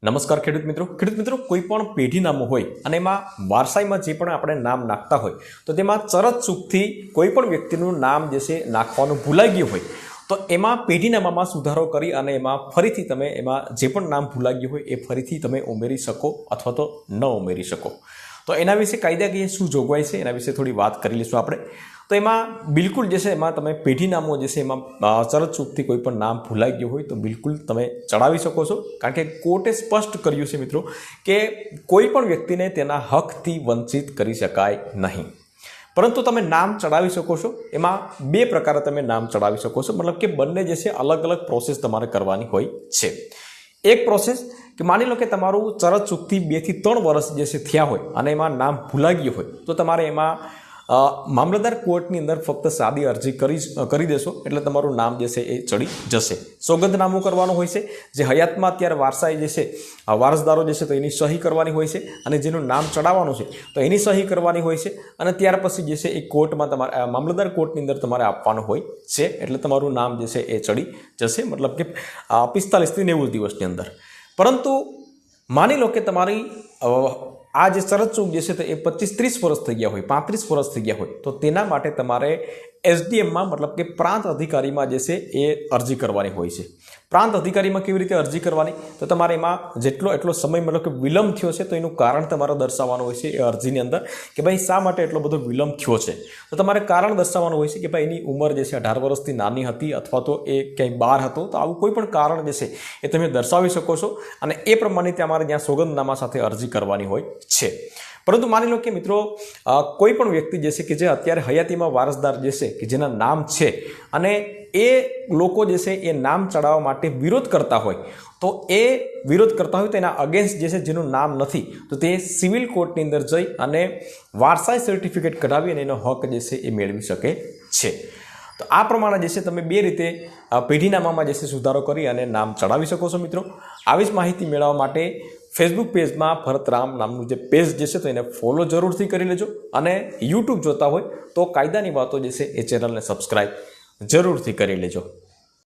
નમસ્કાર ખેડૂત મિત્રો કોઈ પણ પેઢી નામો હોય અને એમાં વારસાઈમાં જે પણ આપણે નામ નાખતા હોય તો તેમાં ચરત ચૂકથી કોઈ પણ વ્યક્તિનું નામ જે છે નાખવાનું ભૂલાઈ ગયું હોય તો એમાં પેઢીનામામાં સુધારો કરી અને એમાં ફરીથી તમે એમાં જે પણ નામ ભૂલાઈ ગયું હોય એ ફરીથી તમે ઉમેરી શકો અથવા તો ન ઉમેરી શકો। તો એના વિશે કાયદાકીય શું જોગવાઈ છે એના વિશે થોડી વાત કરી લઈશું આપણે। તો એમાં બિલકુલ જે છે એમાં તમે પેઢીનામો જે છે એમાં ચરત ચૂકથી કોઈ પણ નામ ભૂલાઈ ગયું હોય તો બિલકુલ તમે ચડાવી શકો છો, કારણ કે કોર્ટે સ્પષ્ટ કર્યું છે મિત્રો કે કોઈ પણ વ્યક્તિને તેના હકથી વંચિત કરી શકાય નહીં, પરંતુ તમે નામ ચડાવી શકો છો। એમાં બે પ્રકારે તમે નામ ચડાવી શકો છો, મતલબ કે બંને જે છે અલગ અલગ પ્રોસેસ તમારે કરવાની હોય છે। એક પ્રોસેસ કે માની લો કે તમારું ચરત ચૂકથી 2 થી 3 વર્ષ જે છે થયા હોય અને એમાં નામ ભૂલાઈ ગયું હોય તો તમારે એમાં મામલતદાર કોર્ટની અંદર ફક્ત સાદી અરજી કરી દેશો એટલે તમારું નામ જે છે એ ચડી જશે। સોગંદનામું કરવાનું હોય છે, જે હયાતમાં અત્યારે વારસાઈ જે છે વારસદારો જે છે તો એની સહી કરવાની હોય છે, અને જેનું નામ ચડાવવાનું છે તો એની સહી કરવાની હોય છે, અને ત્યાર પછી જે છે એ કોર્ટમાં તમારે મામલતદાર કોર્ટની અંદર તમારે આપવાનું હોય છે, એટલે તમારું નામ જે છે એ ચડી જશે, મતલબ કે 45 થી 90 દિવસની અંદર। પરંતુ માની લો કે તમારી આ જે ચરત ચૂક જે છે તો એ 25-30 વર્ષ થઈ ગયા હોય, 35 વર્ષ થઈ ગયા હોય તો તેના માટે તમારે એસડીએમમાં મતલબ કે પ્રાંત અધિકારીમાં જે છે એ અરજી કરવાની હોય છે। પ્રાંત અધિકારીમાં કેવી રીતે અરજી કરવાની, તો તમારે એમાં એટલો સમય મતલબ કે વિલંબ થયો છે તો એનું કારણ તમારે દર્શાવવાનું હોય છે એ અરજીની અંદર કે ભાઈ શા માટે એટલો બધો વિલંબ થયો છે, તો તમારે કારણ દર્શાવવાનું હોય છે કે ભાઈ એની ઉંમર જે છે 18 વર્ષથી નાની હતી અથવા તો એ ક્યાંય બહાર હતો, તો આવું કોઈ પણ કારણ જે છે એ તમે દર્શાવી શકો છો, અને એ પ્રમાણે તમારે ત્યાં સોગંદનામા સાથે અરજી કરવાની હોય છે। પરંતુ માની લો કે મિત્રો કોઈ પણ વ્યક્તિ જે છે કે જે અત્યારે હયાતીમાં વારસદાર જે છે કે જેના નામ છે અને એ લોકો જે છે એ નામ ચડાવવા માટે વિરોધ કરતા હોય, તો એ વિરોધ કરતા હોય તો એના અગેન્સ્ટ જે છે જેનું નામ નથી તો તે સિવિલ કોર્ટની અંદર જઈ અને વારસાઈ સર્ટિફિકેટ કઢાવી અને એનો હક જે છે એ મેળવી શકે છે। તો આ પ્રમાણે જે છે તમે બે રીતે પેઢીનામામાં જે છે સુધારો કરી અને નામ ચડાવી શકો છો મિત્રો। આવી જ માહિતી મેળવવા માટે ફેસબુક પેજમાં ભરત રામ નામનું જે પેજ જે છે તો એને ફોલો જરૂરથી કરી લેજો, અને યુટ્યુબ જોતા હોય તો કાયદાની વાતો જે છે એ ચેનલને સબસ્ક્રાઈબ જરૂરથી કરી લેજો।